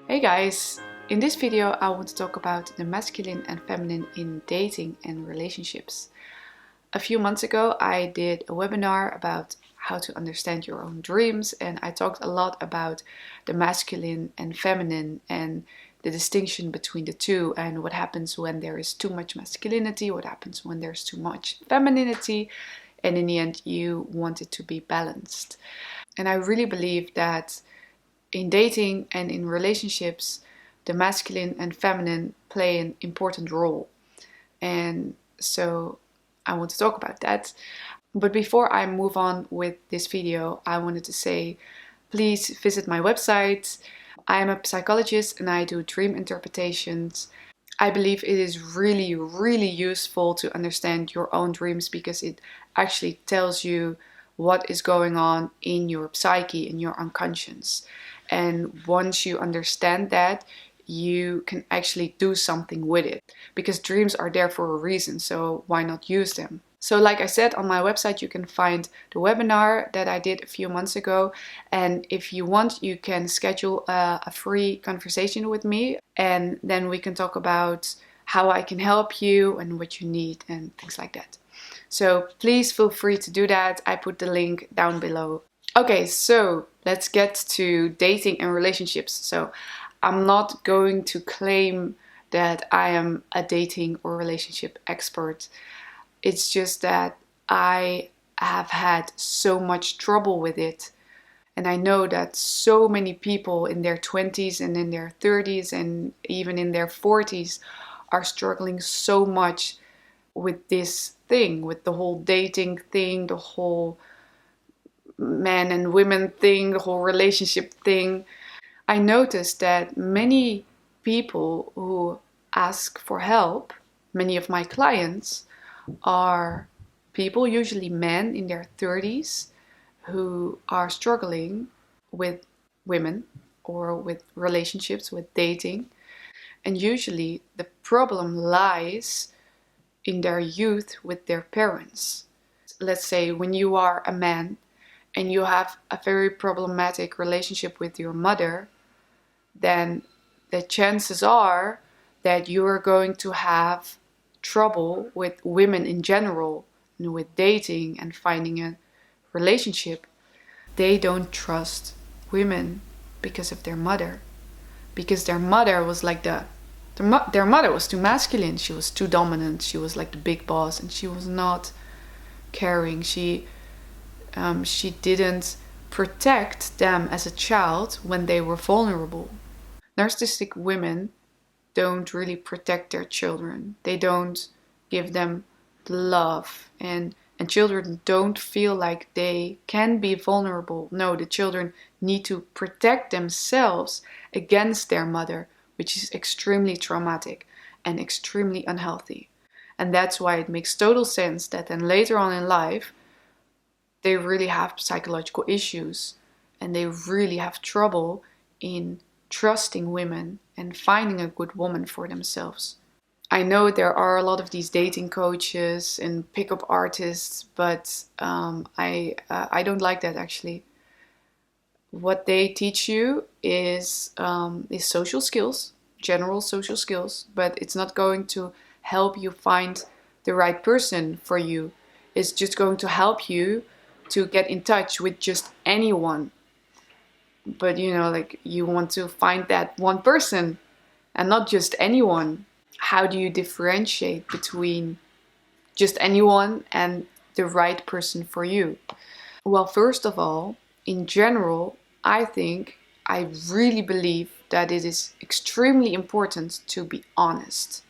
Hey guys! In this video I want to talk about the masculine and feminine in dating and relationships. A few months ago I did a webinar about how to understand your own dreams, and I talked a lot about the masculine and feminine and the distinction between the two and what happens when there is too much masculinity, what happens when there's too much femininity, and in the end you want it to be balanced. And I really believe that in dating and in relationships, the masculine and feminine play an important role. And so I want to talk about that. But before I move on with this video, I wanted to say, please visit my website. I am a psychologist and I do dream interpretations. I believe it is really useful to understand your own dreams because it actually tells you what is going on in your psyche, in your unconscious. And once you understand that, you can actually do something with it because dreams are there for a reason, so why not use them? So like I said, on my website you can find the webinar that I did a few months ago, and if you want you can schedule a free conversation with me, and then we can talk about how I can help you and what you need and things like that. So please feel free to do that. I put the link down below. Okay, so let's get to dating and relationships. So I'm not going to claim that I am a dating or relationship expert. It's just that I have had so much trouble with it. And I know that so many people in their 20s and in their 30s and even in their 40s are struggling so much with this thing, with the whole dating thing, the whole men and women thing, the whole relationship thing. I noticed that many people who ask for help, many of my clients, are people, usually men in their 30s, who are struggling with women or with relationships, with dating. And usually the problem lies in their youth with their parents. Let's say when you are a man and you have a very problematic relationship with your mother, then the chances are that you are going to have trouble with women in general and with dating and finding a relationship. They don't trust women because of their mother. Because their mother was like their mother was too masculine. She was too dominant. She was like the big boss, and she was not caring. She didn't protect them as a child when they were vulnerable. Narcissistic women don't really protect their children. They don't give them love, and children don't feel like they can be vulnerable. No, the children need to protect themselves against their mother, which is extremely traumatic and extremely unhealthy. And that's why it makes total sense that then later on in life they really have psychological issues and they really have trouble in trusting women and finding a good woman for themselves. I know there are a lot of these dating coaches and pickup artists, but I don't like that actually. What they teach you is social skills, general social skills, but it's not going to help you find the right person for you. It's just going to help you to get in touch with just anyone. But like you want to find that one person and not just anyone. How do you differentiate between just anyone and the right person for you? Well, first of all, in general, I really believe that it is extremely important to be honest,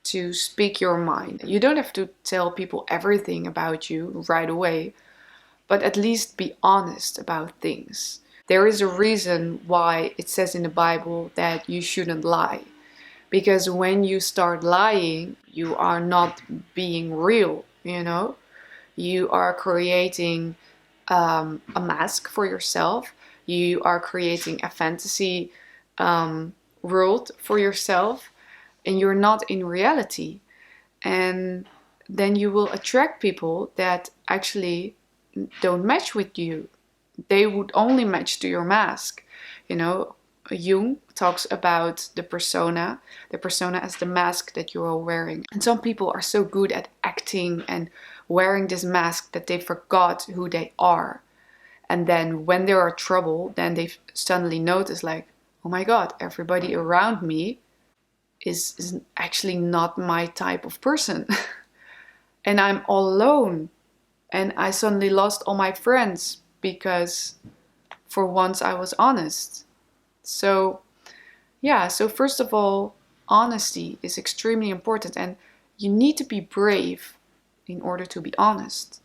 to speak your mind. You don't have to tell people everything about you right away, but at least be honest about things. There is a reason why it says in the Bible that you shouldn't lie. Because when you start lying, you are not being real, You are creating a mask for yourself. You are creating a fantasy world for yourself, and you're not in reality. And then you will attract people that actually don't match with you. They would only match to your mask. Jung talks about the persona as the mask that you are wearing. And some people are so good at acting and wearing this mask that they forgot who they are. And then when there are trouble, then they suddenly notice like, oh my God, everybody around me is actually not my type of person. And I'm all alone. And I suddenly lost all my friends because for once I was honest. So yeah, so first of all, honesty is extremely important, and you need to be brave in order to be honest.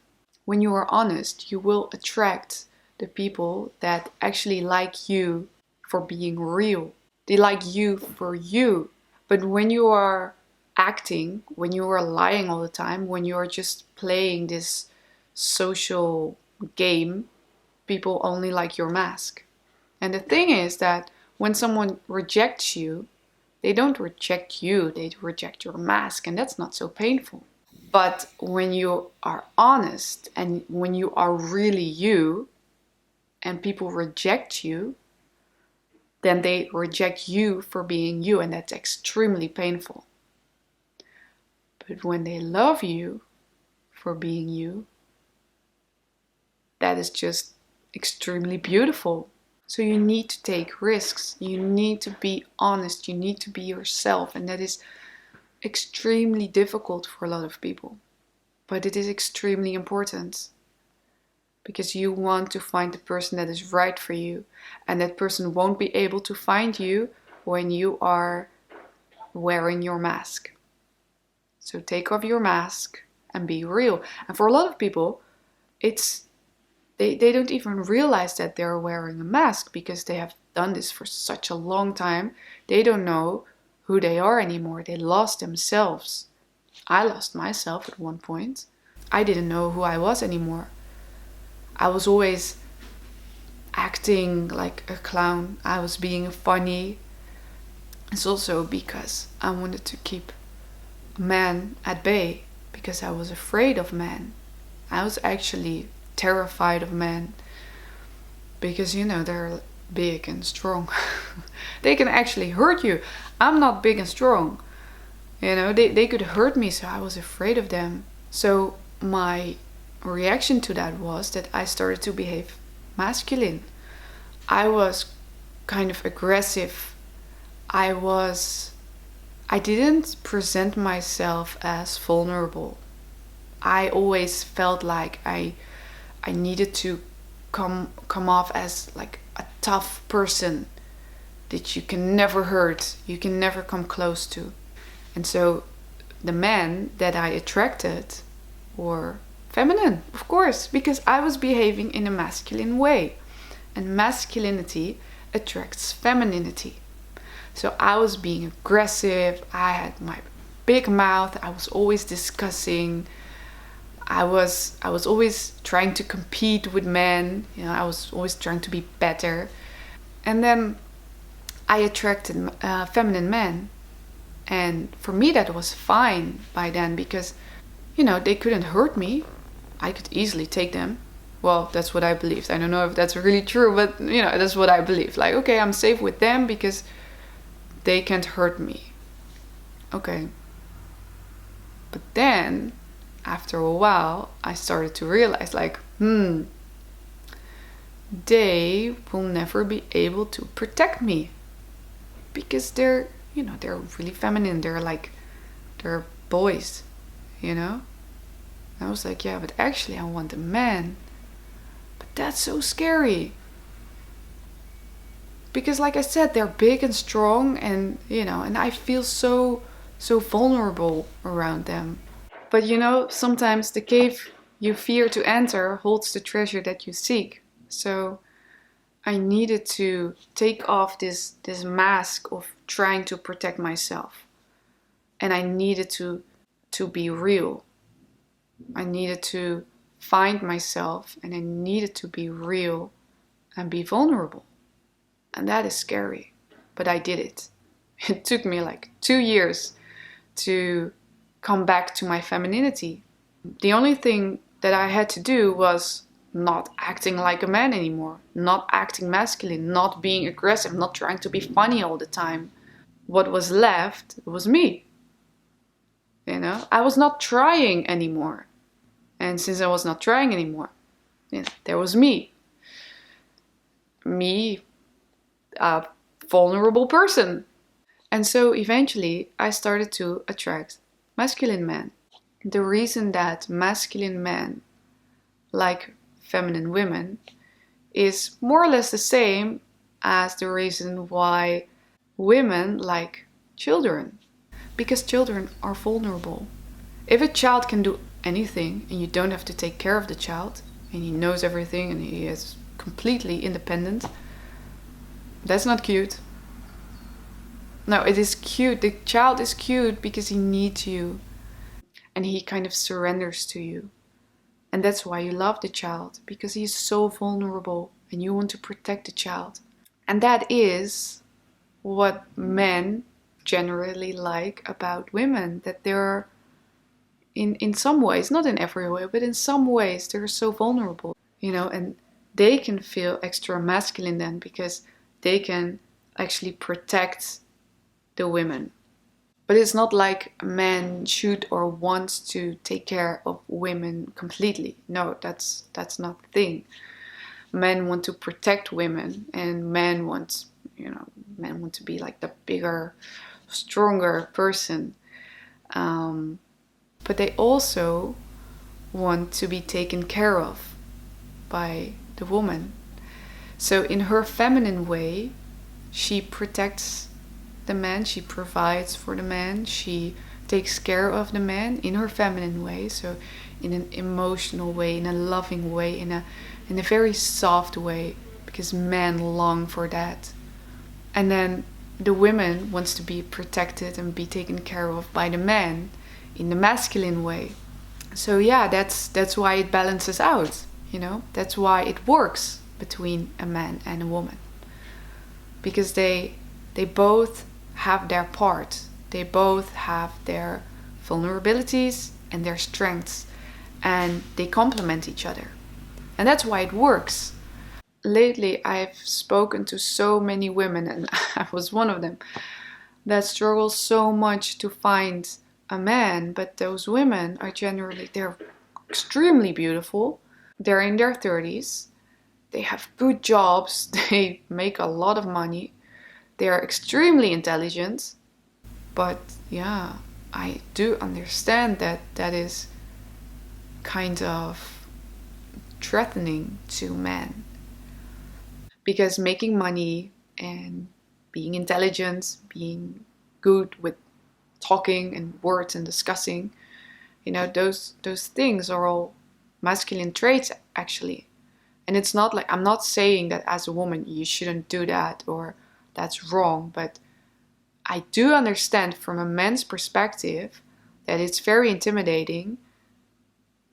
When you are honest, you will attract the people that actually like you for being real. They like you for you. But when you are acting, when you are lying all the time, when you are just playing this social game, people only like your mask. And the thing is that when someone rejects you, they don't reject you, they reject your mask, and that's not so painful. But when you are honest and when you are really you and people reject you, then they reject you for being you, and that's extremely painful. But when they love you for being you, that is just extremely beautiful. So you need to take risks. You need to be honest. You need to be yourself. And that is extremely difficult for a lot of people. But it is extremely important. Because you want to find the person that is right for you. And that person won't be able to find you when you are wearing your mask. So take off your mask and be real. And for a lot of people, they don't even realize that they're wearing a mask because they have done this for such a long time. They don't know who they are anymore. They lost themselves. I lost myself at one point. I didn't know who I was anymore. I was always acting like a clown. I was being funny. It's also because I wanted to keep men at bay because I was afraid of men. I was actually terrified of men because they're big and strong. They can actually hurt you. I'm not big and strong. They could hurt me, so I was afraid of them. So my reaction to that was that I started to behave masculine. I was kind of aggressive. I didn't present myself as vulnerable. I always felt like I needed to come off as like a tough person that you can never hurt, you can never come close to. And so the men that I attracted were feminine, of course, because I was behaving in a masculine way. And masculinity attracts femininity. So I was being aggressive, I had my big mouth, I was always discussing. I was always trying to compete with men. I was always trying to be better. And then I attracted feminine men. And for me that was fine by then because, they couldn't hurt me. I could easily take them. Well, that's what I believed. I don't know if that's really true, but, that's what I believed. Like, okay, I'm safe with them because they can't hurt me. Okay. But then after a while, I started to realize like, they will never be able to protect me because they're really feminine. They're boys, I was like, yeah, but actually I want a man. But that's so scary. Because like I said, they're big and strong and, and I feel so vulnerable around them. But sometimes the cave you fear to enter holds the treasure that you seek. So I needed to take off this mask of trying to protect myself. And I needed to be real. I needed to find myself and I needed to be real and be vulnerable. And that is scary, but I did it. It took me like 2 years to come back to my femininity. The only thing that I had to do was not acting like a man anymore, not acting masculine, not being aggressive, not trying to be funny all the time. What was left was me. You know, I was not trying anymore. And since I was not trying anymore, there was me. Me, a vulnerable person. And so eventually I started to attract masculine men. The reason that masculine men like feminine women is more or less the same as the reason why women like children. Because children are vulnerable. If a child can do anything and you don't have to take care of the child and he knows everything and he is completely independent, that's not cute. No, it is cute. The child is cute because he needs you and he kind of surrenders to you. And that's why you love the child, because he's so vulnerable and you want to protect the child. And that is what men generally like about women, that they're in some ways, not in every way, but in some ways they're so vulnerable, you know, and they can feel extra masculine then because they can actually protect the women. But it's not like a man should or wants to take care of women completely. No, that's not the thing. Men want to protect women, and men want to be like the bigger, stronger person. But they also want to be taken care of by the woman. So in her feminine way, she protects the man, she provides for the man, she takes care of the man in her feminine way, so in an emotional way, in a loving way, in a very soft way, because men long for that. And then the woman wants to be protected and be taken care of by the man in the masculine way. So yeah, that's why it balances out, you know? That's why it works between a man and a woman. Because they both have their part. They both have their vulnerabilities and their strengths, and they complement each other. And that's why it works. Lately, I've spoken to so many women, and I was one of them, that struggle so much to find a man. But those women are they're extremely beautiful. They're in their 30s. They have good jobs. They make a lot of money. They are extremely intelligent. But yeah, I do understand that is kind of threatening to men. Because making money and being intelligent, being good with talking and words and discussing, you know, those things are all masculine traits actually. And it's not like, I'm not saying that as a woman you shouldn't do that or that's wrong, but I do understand from a man's perspective that it's very intimidating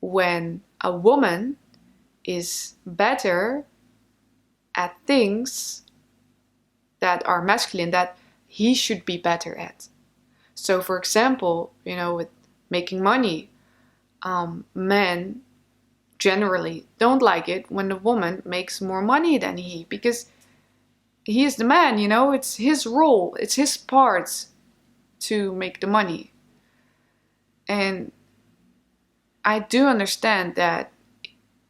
when a woman is better at things that are masculine that he should be better at. So for example, you know, with making money, men generally don't like it when the woman makes more money than he, because he is the man, you know, it's his role, it's his part to make the money. And I do understand that,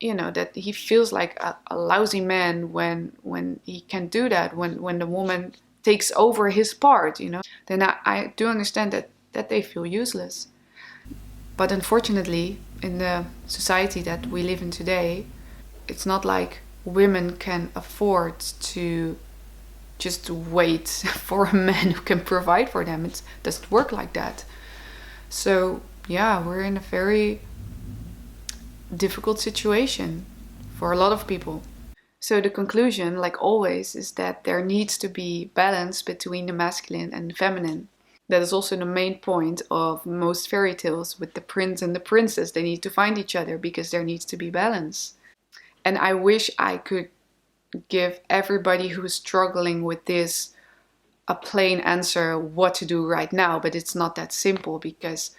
you know, that he feels like a lousy man when he can do that, when the woman takes over his part, you know. Then I do understand that they feel useless. But unfortunately, in the society that we live in today, it's not like women can afford to just wait for a man who can provide for them. It doesn't work like that. So yeah, we're in a very difficult situation for a lot of people. So the conclusion, like always, is that there needs to be balance between the masculine and the feminine. That is also the main point of most fairy tales with the prince and the princess. They need to find each other because there needs to be balance. And I wish I could give everybody who's struggling with this a plain answer what to do right now, but it's not that simple, because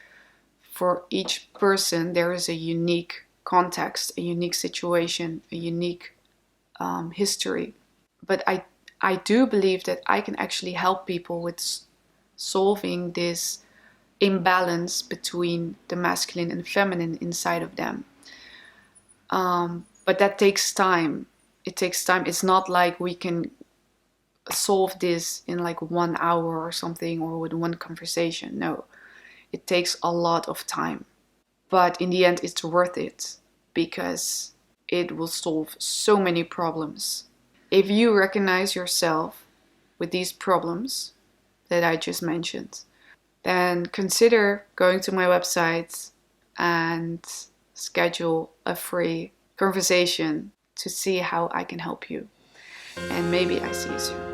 for each person there is a unique context, a unique situation, a unique history. But I do believe that I can actually help people with solving this imbalance between the masculine and feminine inside of them. But that takes time. It takes time. It's not like we can solve this in like 1 hour or something, or with one conversation. No, it takes a lot of time. But in the end, it's worth it because it will solve so many problems. If you recognize yourself with these problems that I just mentioned, then consider going to my website and schedule a free conversation to see how I can help you. And maybe I see you soon.